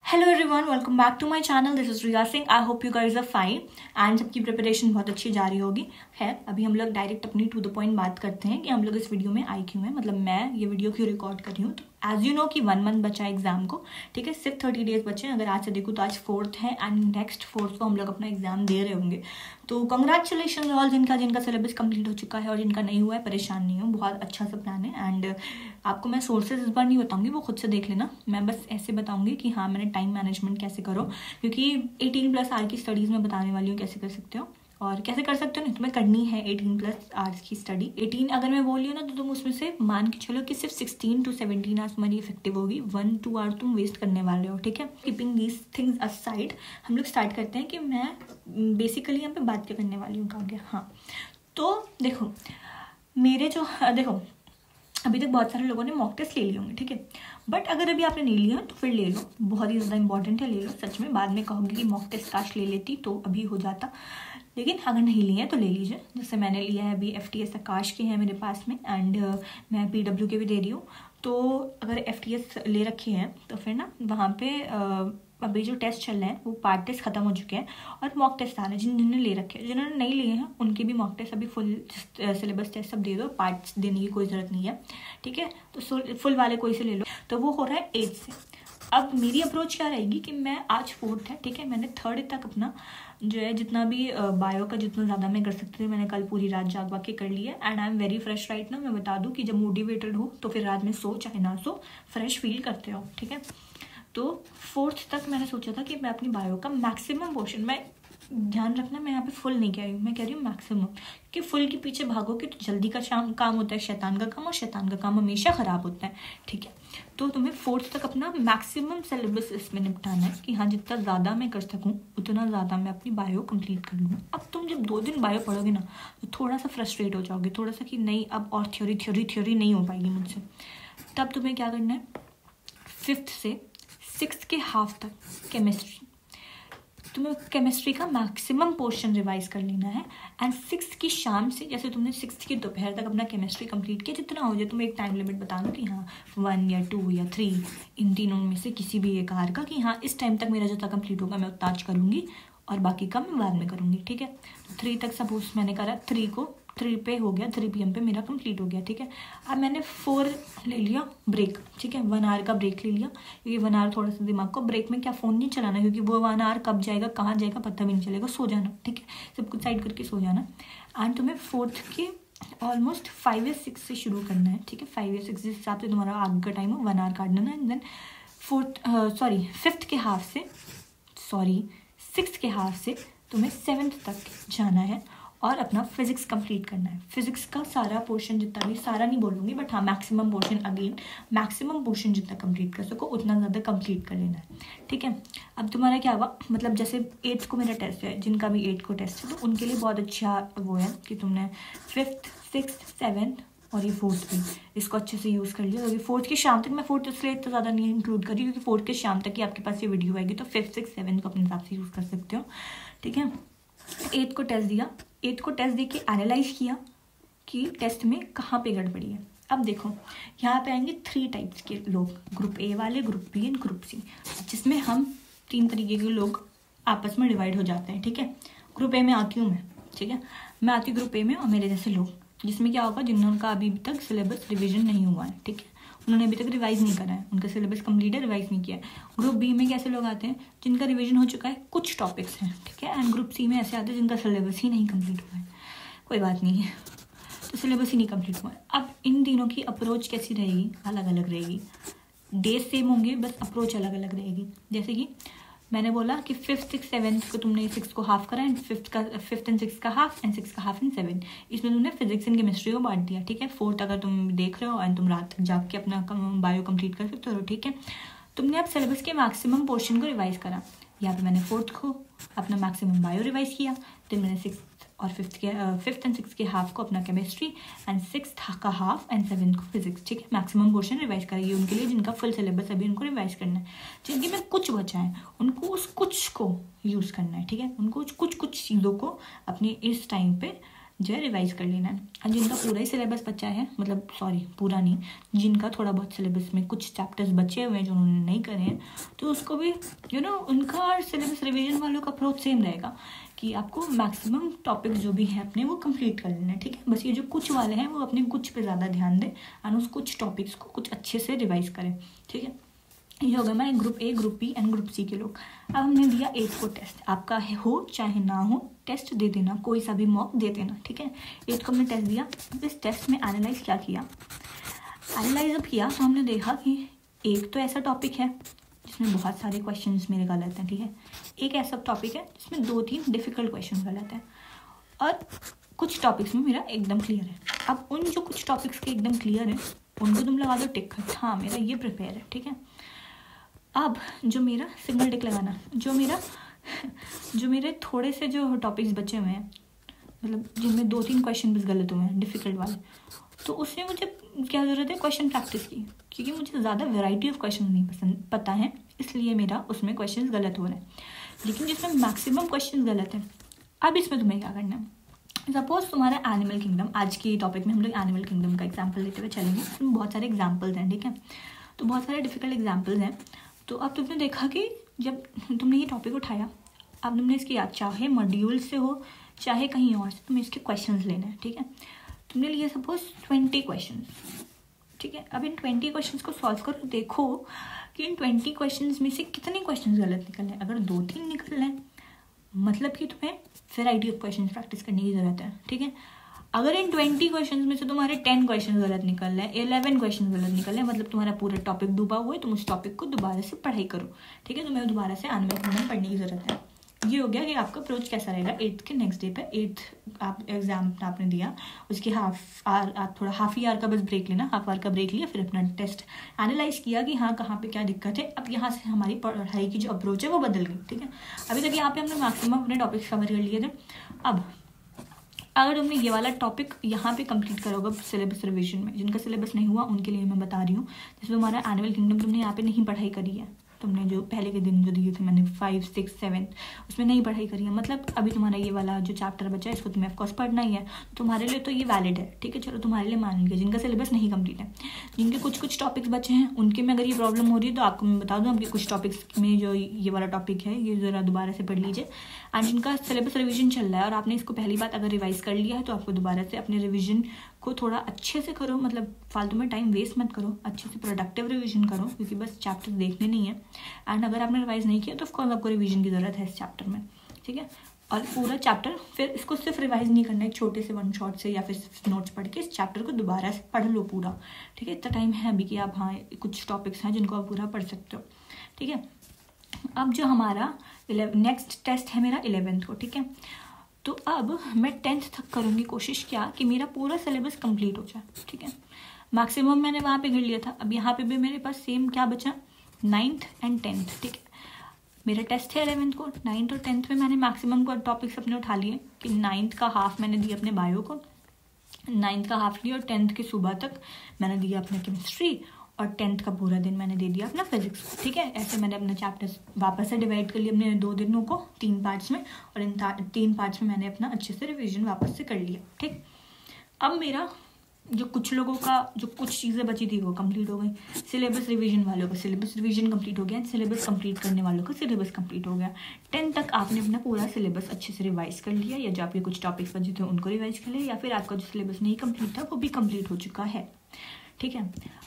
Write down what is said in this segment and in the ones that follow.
Hello everyone, welcome back to my channel. This is Riya Singh. I hope you guys are fine and सबकी preparation बहुत अच्छी जा रही होगी। खैर, अभी हम लोग डायरेक्ट अपनी टू द पॉइंट बात करते हैं कि हम लोग इस वीडियो में आए क्यों हैं, मतलब मैं ये वीडियो क्यों रिकॉर्ड कर रही हूँ। तो एज यू नो कि 1 मंथ बचा है एग्जाम को, ठीक है। सिर्फ 30 डेज बचे हैं। अगर आज से देखूँ तो आज 4th है एंड नेक्स्ट 4th को हम लोग अपना एग्जाम दे रहे होंगे। तो कंग्रेचुलेशन ऑल जिनका सिलेबस कंप्लीट हो चुका है और जिनका नहीं हुआ है, परेशान नहीं हो, बहुत अच्छा सा प्लान है। एंड आपको मैं सोर्सेज इस बार नहीं बताऊंगी, वो खुद से देख लेना। मैं बस ऐसे बताऊंगी कि हाँ, मैंने टाइम मैनेजमेंट कैसे करो, क्योंकि 18+ आवर की स्टडीज़ में बताने वाली हूँ कैसे कर सकते हो और कैसे कर सकते हो। नहीं, तुम्हें करनी है 18+ आवर्स की स्टडी। 18 अगर मैं बोल रही हूँ ना, तो तुम उसमें से मान के चलो कि सिर्फ 16 to 17 आवर्स तुम्हारी इफेक्टिव होगी। 1-2 आवर तुम वेस्ट करने वाले हो, ठीक है। कीपिंग दीज थिंग्स असाइड, हम लोग स्टार्ट करते हैं कि मैं बेसिकली यहाँ पे बात क्या करने वाली हूँ आगे। हाँ, तो देखो देखो अभी तक बहुत सारे लोगों ने मॉक टेस्ट ले लिए होंगे, ठीक है। बट अगर अभी आपने नहीं लिया तो फिर ले लो, बहुत ही ज़्यादा इंपॉर्टेंट है, ले लो सच में। बाद में कहोगे कि मॉक टेस्ट काश ले लेती तो अभी हो जाता, लेकिन अगर नहीं लिए तो ले लीजिए। जैसे मैंने लिया है अभी FTS आकाश के हैं मेरे पास में एंड मैं PW के भी दे रही हूँ। तो अगर FTS ले रखे हैं तो फिर ना वहाँ पे अभी जो टेस्ट चल रहे हैं वो पार्ट टेस्ट खत्म हो चुके हैं और मॉक टेस्ट आ रहे हैं। जिन्होंने ले रखे हैं, जिन्होंने नहीं लिए हैं उनके भी मॉक टेस्ट अभी फुल सिलेबस टेस्ट सब दे दो, पार्ट्स देने की कोई ज़रूरत नहीं है, ठीक है। तो फुल वाले कोई से ले लो। तो वो हो रहा है 8 से। अब मेरी अप्रोच क्या रहेगी कि मैं आज 4th है, ठीक है। मैंने 3rd तक अपना जो है जितना भी बायो का जितना ज़्यादा मैं कर सकती थी, मैंने कल पूरी रात जाग के कर लिया and I am very fresh right ना। मैं बता दूँ कि जब मोटिवेटेड हो तो फिर रात में सो चाहे ना सो, फ्रेश फील करते हो, ठीक है। तो 4th तक मैंने सोचा था कि मैं अपनी बायो का मैक्सिमम पोर्शन, मैं ध्यान रखना मैं यहाँ पे फुल नहीं कह रही हूँ, मैं कह रही हूँ मैक्सिमम, कि फुल के पीछे भागोगे तो जल्दी का काम होता है शैतान का काम, और शैतान का काम हमेशा ख़राब होता है, ठीक है। तो तुम्हें 4th तक अपना मैक्सिमम सिलेबस इसमें निपटाना है कि हाँ, जितना ज़्यादा मैं कर सकूँ उतना ज़्यादा मैं अपनी बायो कंप्लीट कर लूँ। अब तुम जब 2 दिन बायो पढ़ोगे ना तो थोड़ा सा फ्रस्ट्रेट हो जाओगे, थोड़ा सा कि नहीं अब और थ्योरी नहीं हो पाएगी मुझसे। तब तुम्हें क्या करना है, 5th से 6th के हाफ तक केमिस्ट्री, तुम्हें केमिस्ट्री का मैक्सिमम पोर्शन रिवाइज कर लेना है। एंड 6th की शाम से, जैसे तुमने 6th की दोपहर तक अपना केमिस्ट्री कंप्लीट किया, जितना हो जाए तुम्हें एक टाइम लिमिट बता दो कि हाँ 1 या 2 या 3 इन तीनों में से किसी भी एक आर का, कि हाँ इस टाइम तक मेरा जितना कंप्लीट होगा मैं उतना आज करूँगी और बाकी का मैं बाद में करूँगी, ठीक है। तो 3 तक सपोज मैंने करा, 3 पे हो गया, 3 PM पे मेरा कंप्लीट हो गया, ठीक है। अब मैंने 4 ले लिया ब्रेक, ठीक है, 1 आवर का ब्रेक ले लिया, क्योंकि 1 आवर थोड़ा सा दिमाग को ब्रेक में क्या फ़ोन नहीं चलाना, क्योंकि वो 1 आवर कब जाएगा कहाँ जाएगा पता भी नहीं चलेगा। सो जाना, ठीक है, सब कुछ साइड करके सो जाना। एंड तुम्हें 4th के ऑलमोस्ट 5 या 6 से शुरू करना है, ठीक है। 5 या 6 जिस हिसाब से तुम्हारा आगे का टाइम हो, 1 आवर काट देना। एंड देन 5th के हाफ से 6th के हाफ से तुम्हें 7th तक जाना है और अपना फिजिक्स कंप्लीट करना है। फिजिक्स का सारा पोर्शन जितना भी, सारा नहीं बोलूँगी बट हाँ maximum portion, again maximum portion जितना कंप्लीट कर सको उतना ज़्यादा कंप्लीट कर लेना है, ठीक है। अब तुम्हारा क्या हुआ, मतलब जैसे 8th को मेरा टेस्ट है, जिनका भी 8th को टेस्ट है तो उनके लिए बहुत अच्छा वो है कि तुमने 5th 6th 7th और ये 4th भी इसको अच्छे से यूज़ कर लिया। क्योंकि 4th की शाम तक, मैं 4th इसलिए तो ज़्यादा नहीं इंक्लूड करी क्योंकि 4th के शाम तक ही आपके पास ये वीडियो आएगी, तो 5th 6th 7th को अपने हिसाब से यूज़ कर सकते हो, ठीक है। 8th को टेस्ट दिया, 8th को टेस्ट दे के एनालाइज किया कि टेस्ट में कहाँ पे गड़बड़ी है। अब देखो यहाँ पे आएंगे 3 टाइप्स के लोग, ग्रुप A वाले, group B and group C, जिसमें हम 3 तरीके के लोग आपस में डिवाइड हो जाते हैं, ठीक है। ग्रुप A में आती हूँ मैं, ठीक है, मैं आती हूँ ग्रुप A में, और मेरे जैसे लोग, जिसमें क्या होगा, जिनका अभी तक सिलेबस रिविजन नहीं हुआ है, ठीक है, उन्होंने अभी तक रिवाइज नहीं करा है, उनका सिलेबस कंप्लीट है, रिवाइज नहीं किया है। ग्रुप B में कैसे लोग आते हैं, जिनका रिवीजन हो चुका है, कुछ टॉपिक्स हैं, ठीक है। एंड ग्रुप C में ऐसे आते हैं जिनका सिलेबस ही नहीं कंप्लीट हुआ है, कोई बात नहीं है, तो सिलेबस ही नहीं कंप्लीट हुआ है। अब इन तीनों की अप्रोच कैसी रहेगी, अलग अलग रहेगी। डेज सेम होंगे, बस अप्रोच अलग अलग रहेगी। जैसे कि मैंने बोला कि 5th 6th 7th को तुमने 6th को हाफ करा एंड 5th एंड 6th का हाफ एंड 6th का हाफ एंड 7th, इसमें तुमने फिजिक्स एंड केमिस्ट्री को बांट दिया, ठीक है। 4th अगर तुम देख रहे हो एंड तुम रात तक जाग के अपना बायो कंप्लीट कर सकते हो, ठीक है। तुमने अब सिलेबस के मैक्सिमम पोर्शन को रिवाइज करा। यहाँ पे मैंने 4th को अपना मैक्सिमम बायो रिवाइज किया, फिर मैंने 6th और 5th एंड 6th के हाफ को अपना केमिस्ट्री एंड 6th का हाफ एंड 7th को फिजिक्स, ठीक है। मैक्सिमम पोर्शन रिवाइज करेंगे उनके लिए जिनका फुल सिलेबस अभी उनको रिवाइज करना है। जिनके में कुछ बचा है उनको उस कुछ को यूज़ करना है, ठीक है। उनको कुछ चीज़ों को अपने इस टाइम पे जो है रिवाइज कर लेना है। और जिनका पूरा ही सिलेबस बचा है, मतलब सॉरी पूरा नहीं, जिनका थोड़ा बहुत सिलेबस में कुछ चैप्टर्स बचे हुए हैं जो उन्होंने नहीं करे हैं, तो उसको भी उनका और सिलेबस रिवीजन वालों का अप्रोच सेम रहेगा कि आपको मैक्सिमम टॉपिक जो भी हैं अपने वो कंप्लीट कर लेना है, ठीक है। बस ये जो कुछ वाले हैं वो अपने कुछ पे ज़्यादा ध्यान दें और उस कुछ टॉपिक्स को कुछ अच्छे से रिवाइज करें, ठीक है। ये हो गया हमारे group A, group B and group C के लोग। अब हमने दिया 8 को टेस्ट, आपका हो चाहे ना हो टेस्ट दे देना, कोई सा भी मॉक दे देना, ठीक है। 8 को हमने टेस्ट दिया। इस टेस्ट में एनालाइज क्या किया, एनालाइज अब किया तो हमने देखा कि एक तो ऐसा टॉपिक है जिसमें बहुत सारे क्वेश्चंस मेरे गलत हैं, ठीक है। एक ऐसा टॉपिक है जिसमें 2-3 डिफिकल्ट क्वेश्चन गलत हैं और कुछ टॉपिक्स में मेरा एकदम क्लियर है। अब उन जो कुछ टॉपिक्स के एकदम क्लियर है उनको तुम लगा दो टिक, हाँ मेरा ये प्रिपेयर है, ठीक है। अब जो मेरा सिंगल टिक लगाना, जो मेरे थोड़े से जो टॉपिक्स बचे हुए हैं, मतलब जिनमें 2-3 क्वेश्चन बस गलत हुए हैं डिफिकल्ट वाले, तो उसमें मुझे क्या ज़रूरत है क्वेश्चन प्रैक्टिस की, क्योंकि मुझे ज़्यादा वैरायटी ऑफ क्वेश्चन नहीं पता है, इसलिए मेरा उसमें क्वेश्चन गलत हो रहे हैं। लेकिन जिसमें मैक्सिमम क्वेश्चन गलत हैं, अब इसमें तुम्हें क्या करना है। सपोज तुम्हारा एनिमल किंगडम, आज के टॉपिक में हम लोग एनिमल किंगडम का एग्जाम्पल लेते हुए चलेंगे। इसमें बहुत सारे एग्जाम्पल्स हैं, ठीक है, तो बहुत सारे डिफिकल्ट एग्जाम्पल्स हैं। तो अब तुमने देखा कि जब तुमने ये टॉपिक उठाया, अब तुमने इसके याद चाहे मॉड्यूल से हो चाहे कहीं और से, तुम्हें इसके क्वेश्चंस लेने हैं, ठीक है। तुमने लिए सपोज 20 क्वेश्चंस, ठीक है। अब इन 20 क्वेश्चंस को सॉल्व करो, देखो कि इन 20 क्वेश्चंस में से कितने क्वेश्चंस गलत निकल रहे हैं। अगर 2-3 निकल रहे हैं मतलब कि तुम्हें वैरायटी ऑफ क्वेश्चन प्रैक्टिस करने की ज़रूरत है, ठीक है। अगर इन 20 क्वेश्चंस में से तुम्हारे 10 क्वेश्चन गलत निकल रहे हैं, 11 क्वेश्चन गलत निकल रहे हैं, मतलब तुम्हारा पूरा टॉपिक डूबा हुआ है, तुम उस टॉपिक को दोबारा से पढ़ाई करो, ठीक है। तुम्हें दोबारा से एनिमल किंगडम पढ़ने की ज़रूरत है। ये हो गया कि आपका अप्रोच कैसा रहेगा 8th के नेक्स्ट डे पे। 8th आप एग्जाम आपने दिया, उसके थोड़ा हाफ ईयर का बस ब्रेक लेना, हाफ आवर का ब्रेक लिया, फिर अपना टेस्ट एनालाइज किया कि हाँ कहाँ पे क्या दिक्कत है। अब यहाँ से हमारी पढ़ाई की जो अप्रोच है वो बदल गई, ठीक है। अभी तक यहाँ पे हमने मैक्सिमम अपने टॉपिक्स कवर कर लिए थे। अब अगर तुमने ये वाला टॉपिक यहाँ पे कंप्लीट करोगे सिलेबस रिवीजन में, जिनका सिलेबस नहीं हुआ उनके लिए मैं बता रही हूँ, जैसे तुम्हारा एनिमल किंगडम तुमने यहाँ पे नहीं पढ़ाई करी है, तुमने जो पहले के दिन जो दिए थे मैंने 5, 6, 7 उसमें नहीं पढ़ाई करी है, मतलब अभी तुम्हारा ये वाला जो चैप्टर बचा है इसको तुम्हें ऑफकोर्स पढ़ना ही है, तुम्हारे लिए तो ये वैलिड है, ठीक है। चलो तुम्हारे लिए मान लीजिए जिनका सिलेबस नहीं कंप्लीट है, जिनके कुछ टॉपिक्स बचे हैं उनके में अगर ये प्रॉब्लम हो रही है तो आपको मैं बता दूँ, आपके कुछ टॉपिक्स में जो ये वाला टॉपिक है ये ज़रा दोबारा से पढ़ लीजिए। एंड जिनका सिलेबस रिविजन चल रहा है और आपने इसको पहली बात अगर रिवाइज कर लिया है तो आपको दोबारा से अपने रिविजन को थोड़ा अच्छे से करो, मतलब फालतू में टाइम वेस्ट मत करो, अच्छे से प्रोडक्टिव रिवीजन करो, क्योंकि बस चैप्टर देखने नहीं है। एंड अगर आपने रिवाइज नहीं किया तो ऑफकोर्स आपको रिवीजन की ज़रूरत है इस चैप्टर में, ठीक है। और पूरा चैप्टर फिर इसको सिर्फ रिवाइज नहीं करना, एक छोटे से 1 शॉट से या फिर नोट्स पढ़ के इस चैप्टर को दोबारा से पढ़ लो पूरा, ठीक है। इतना टाइम है अभी कि आप हाँ कुछ टॉपिक्स हैं जिनको आप पूरा पढ़ सकते हो, ठीक है। अब जो हमारा नेक्स्ट टेस्ट है मेरा 11th को, ठीक है। तो अब मैं 10th तक करूँगी कोशिश क्या कि मेरा पूरा सिलेबस कंप्लीट हो जाए, ठीक है। मैक्सिमम मैंने वहाँ पे कर लिया था, अब यहाँ पे भी मेरे पास सेम क्या बचा 9th एंड 10th, ठीक है। मेरा टेस्ट है 11th को, 9th और 10th में मैंने मैक्सिमम को टॉपिक्स अपने उठा लिए कि 9th का हाफ मैंने दिया अपने बायो को, 9th का हाफ लिया और 10th की सुबह तक मैंने दिया अपने केमिस्ट्री और 10th का पूरा दिन मैंने दे दिया अपना फिजिक्स, ठीक है। ऐसे मैंने अपने चैप्टर्स वापस से डिवाइड कर लिए अपने 2 दिनों को 3 पार्ट्स में, और इन 3 पार्ट्स में मैंने अपना अच्छे से रिवीजन वापस से कर लिया, ठीक। अब मेरा जो कुछ लोगों का जो कुछ चीज़ें बची थी वो कंप्लीट हो गई, सिलेबस रिवीजन वालों का सिलेबस रिवीजन कंप्लीट हो गया, सिलेबस कंप्लीट करने वालों का सिलेबस कंप्लीट हो गया। 10 तक आपने अपना पूरा सिलेबस अच्छे से रिवाइज कर लिया, या जो आपके कुछ टॉपिक्स बचे थे उनको रिवाइज कर लिया, या फिर आपका जो सिलेबस नहीं कंप्लीट था वो भी कंप्लीट हो चुका है, ठीक है।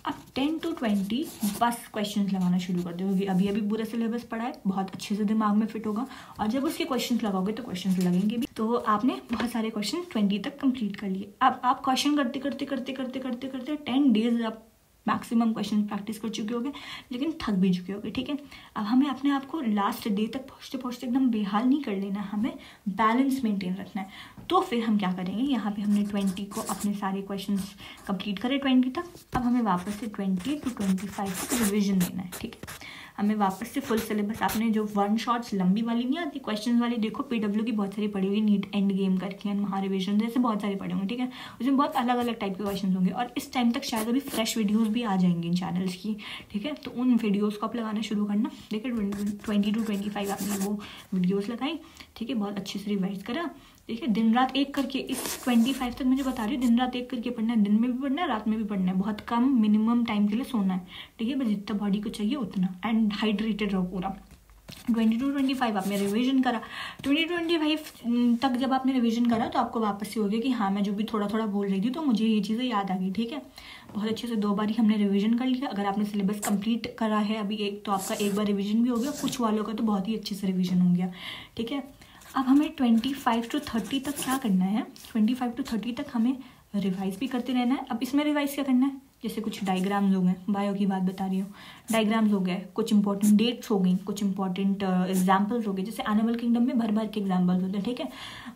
अब 10 to 20 बस क्वेश्चंस लगाना शुरू कर दोगे, अभी अभी पूरा सिलेबस पढ़ा है, बहुत अच्छे से दिमाग में फिट होगा, और जब उसके क्वेश्चंस लगाओगे तो क्वेश्चंस लगेंगे भी। तो आपने बहुत सारे क्वेश्चन 20 तक कंप्लीट कर लिए। अब आप क्वेश्चन करते करते करते करते करते करते 10 डेज आप मैक्सिमम क्वेश्चन प्रैक्टिस कर चुके होगे, लेकिन थक भी चुके होगे, ठीक है। अब हमें अपने आप को लास्ट डे तक पहुँचते पहुँचते एकदम बेहाल नहीं कर लेना, हमें बैलेंस मेंटेन रखना है। तो फिर हम क्या करेंगे, यहाँ पे हमने 20 को अपने सारे क्वेश्चंस कंप्लीट करे 20 तक, अब हमें वापस से 20 to 25 तक रिविजन देना है, ठीक है। हमें वापस से फुल सिलेबस, आपने जो 1 शॉट्स लंबी वाली नहीं आती क्वेश्चन वाली, देखो PW की बहुत सारी पड़ी हुई, नीट एंड गेम करके एंड महारिविजन जैसे बहुत सारे पढ़े होंगे, ठीक है। उसमें बहुत अलग अलग टाइप के क्वेश्चन होंगे, और इस टाइम तक शायद अभी फ्रेश वीडियोस भी आ जाएंगी इन चैनल्स की, ठीक है। तो उन वीडियोस को आप लगाना शुरू करना, देखिए 20 to 25 आपने वो वीडियोस लगाई, ठीक है, बहुत अच्छे से रिवाइज करा, ठीक है। दिन रात एक करके इस 25 तक मैं जो बता रही हूँ, दिन रात एक करके पढ़ना है, दिन में भी पढ़ना है, रात में भी पढ़ना है, बहुत कम मिनिमम टाइम के लिए सोना है, ठीक है, बस जितना बॉडी को चाहिए उतना, एंड हाइड्रेटेड रहो पूरा। 22-25 आपने रिवीजन करा, 20-25 तक जब आपने रिवीजन करा तो आपको वापस से हो गया कि हाँ मैं जो भी थोड़ा थोड़ा बोल रही थी तो मुझे ये चीज़ें याद आ गई, ठीक है। बहुत अच्छे से 2 बार ही हमने रिवीजन कर लिया। अगर आपने सिलेबस कंप्लीट करा है अभी एक, तो आपका एक बार रिवीजन भी हो गया, कुछ वालों का तो बहुत ही अच्छे से रिवीजन हो गया, ठीक है। अब हमें 25-30 तक क्या करना है, 25-30 तक हमें रिवाइज भी करते रहना है। अब इसमें रिवाइज क्या करना है, जैसे कुछ डायग्राम्स हो गए, बायो की बात बता रही हूँ, डायग्राम्स हो गए, कुछ इंपॉर्टेंट डेट्स हो गई, कुछ इंपॉर्टेंट एग्जाम्पल्स हो गए, जैसे एनिमल किंगडम में भर भर के एग्जाम्पल्स होते हैं, ठीक है,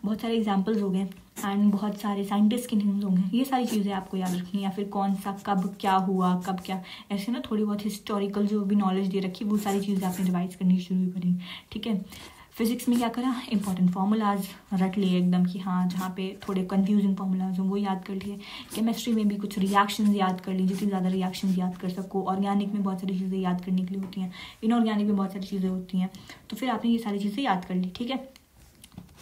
बहुत सारे एग्जाम्पल्स हो गए, एंड बहुत सारे साइंटिस्ट के नेम्स होंगे, ये सारी चीज़ें आपको याद रखनी है। या फिर कौन सा कब क्या हुआ, कब क्या, ऐसे ना थोड़ी बहुत हिस्टोरिकल जो भी नॉलेज दे रखी वो सारी चीज़ें आपने रिवाइज करनी शुरू करी, ठीक है। फिजिक्स में क्या करा, इंपॉर्टेंट फार्मूलाज रट लिए एकदम कि हाँ, जहाँ पे थोड़े कंफ्यूजिंग फार्मूलाज हों वो याद कर लिए। केमिस्ट्री में भी कुछ रिएक्शंस याद कर ली, जितनी ज़्यादा रिएक्शंस याद कर सको। ऑर्गेनिक में बहुत सारी चीज़ें याद करने के लिए होती हैं, इनऑर्गेनिक में बहुत सारी चीज़ें होती हैं, तो फिर आपने ये सारी चीज़ें याद कर ली, ठीक है।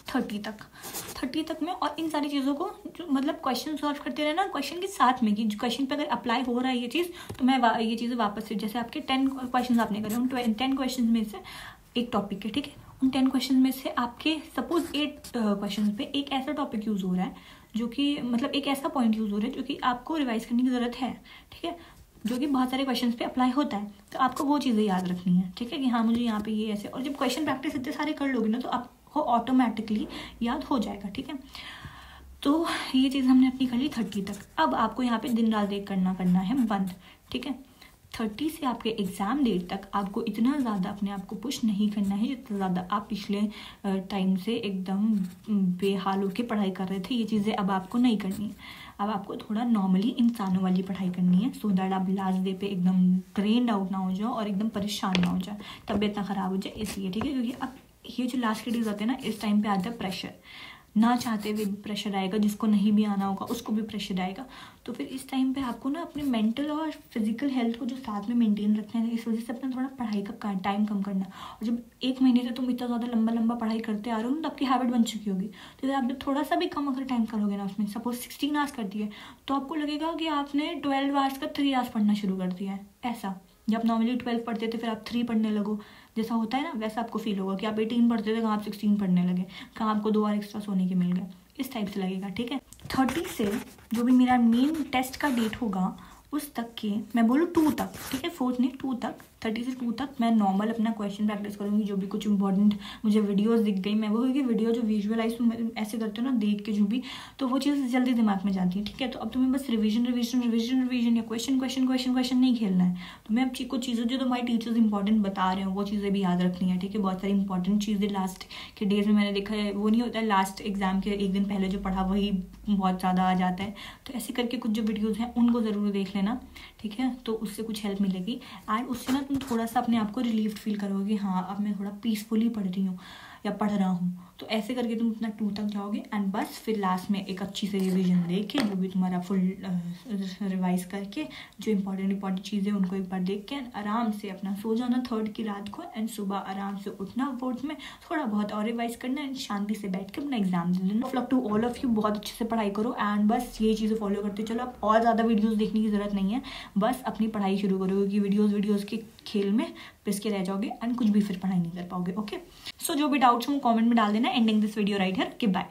30 तक में, और इन सारी चीज़ों को जो मतलब क्वेश्चन सॉल्व करते रहना क्वेश्चन के साथ में, कि क्वेश्चन पे अगर अप्लाई हो रहा है ये चीज़ तो मैं ये चीज़ें वापस से, जैसे आपके 10 क्वेश्चन आपने करे, उन 10 क्वेश्चन में से एक टॉपिक है, ठीक है, उन 10 क्वेश्चन में से आपके सपोज 8 क्वेश्चन पे एक ऐसा टॉपिक यूज़ हो रहा है जो कि मतलब एक ऐसा पॉइंट यूज़ हो रहा है जो कि आपको रिवाइज करने की ज़रूरत है, ठीक है, जो कि बहुत सारे क्वेश्चन पे अप्लाई होता है, तो आपको वो चीज़ें याद रखनी है, ठीक है, कि हाँ मुझे यहाँ पे ये ऐसे, और जब क्वेश्चन प्रैक्टिस इतने सारे कर लोगे ना तो आपको ऑटोमेटिकली याद हो जाएगा, ठीक है। तो ये चीज़ हमने अपनी कर ली 30 तक। अब आपको यहाँ पे दिन रात एक करना है बंद, ठीक है। 30 से आपके एग्ज़ाम डेट तक आपको इतना ज़्यादा अपने आप को पुश नहीं करना है जितना ज़्यादा आप पिछले टाइम से एकदम बेहाल होकर पढ़ाई कर रहे थे, ये चीज़ें अब आपको नहीं करनी है। अब आपको थोड़ा नॉर्मली इंसानों वाली पढ़ाई करनी है, सो दैट आप लास्ट डे पे एकदम ड्रेन्ड आउट ना हो जाओ और एकदम परेशान ना हो जाए, तबीयत ना ख़राब हो जाए, इसलिए, ठीक है। क्योंकि अब ये जो लास्ट के डेज आते हैं ना, इस टाइम पे आता है प्रेशर, ना चाहते हुए भी प्रेशर आएगा, जिसको नहीं भी आना होगा उसको भी प्रेशर आएगा। तो फिर इस टाइम पे आपको ना अपने मेंटल और फिजिकल हेल्थ को जो साथ में मेंटेन रखना है, इस वजह से अपना थोड़ा पढ़ाई का टाइम कम करना। और जब 1 महीने से तुम इतना ज़्यादा लंबा पढ़ाई करते आ रहे हो ना, तो आपकी हैबिट बन चुकी होगी, तो आप जब थोड़ा सा भी कम अगर टाइम करोगे ना उसमें, सपोज 16 आवर्स कर दिए, तो आपको लगेगा कि आपने 12 आवर्स का 3 आवर्स पढ़ना शुरू कर दिया है। ऐसा जब नॉर्मली 12 पढ़ते थे फिर आप 3 पढ़ने लगो, जैसा होता है ना, वैसा आपको फील होगा कि आप 18 पढ़ते थे, कहाँ आप 16 पढ़ने लगे, कहाँ आपको 2 आवर एक्स्ट्रा सोने के मिल गए, इस टाइप से लगेगा, ठीक है। 30 से जो भी मेरा मेन टेस्ट का डेट होगा उस तक के, मैं बोलूँ 2 तक, ठीक है, 4 नहीं 2 तक, 30 से 2 तक मैं नॉर्मल अपना क्वेश्चन प्रैक्टिस करूँगी। जो भी कुछ इंपॉर्टेंट मुझे वीडियोस दिख गई, मैं वो क्योंकि वीडियो जो विजुअलाइज ऐसे करते हो ना देख के जो भी, तो वो चीज़ जल्दी दिमाग में जाती है, ठीक है। तो अब तुम्हें बस रिविजन या क्वेश्चन नहीं खेलना है, तुम्हें अब कुछ चीज़ें जो तुम्हारे टीचर्स इंपॉर्टेंट बता रहे हो वो चीज़ें भी याद रखनी है, ठीक है। बहुत सारी इंपॉर्टेंट चीज़ें लास्ट के डेज में मैंने देखा है, वो नहीं होता है लास्ट एग्जाम के एक दिन पहले जो पढ़ा वही बहुत ज़्यादा आ जाता है, तो ऐसे करके कुछ जो वीडियोज़ हैं उनको ज़रूर देख लेना, ठीक है, तो उससे कुछ हेल्प मिलेगी। एंड उससे ना तुम थोड़ा सा अपने आप को रिलीव्ड फील करोगे, हाँ अब मैं थोड़ा पीसफुली पढ़ रही हूँ या पढ़ रहा हूँ, तो ऐसे करके तुम अपना 2 तक जाओगे। एंड बस फिर लास्ट में एक अच्छी से रिवीजन लेके, जो भी तुम्हारा फुल रिवाइज करके, जो इंपॉर्टेंट चीज़ें उनको एक बार देख के आराम से अपना सो जाना 3rd की रात को, एंड सुबह आराम से उठना, बोर्ड में थोड़ा बहुत और रिवाइज करना, एंड शांति से बैठ के अपना एग्जाम दे देना। Of luck to all of you, बहुत अच्छे से पढ़ाई करो, एंड बस ये चीज़ें फॉलो करते चलो। अब और ज़्यादा वीडियोज़ देखने की ज़रूरत नहीं है, बस अपनी पढ़ाई शुरू करो, क्योंकि वीडियोज़ के खेल में पिस के रह जाओगे एंड कुछ भी फिर पढ़ाई नहीं कर पाओगे, ओके। सो जो भी डाउट्स हो कमेंट में डाल देना। Ending this video right here, bye.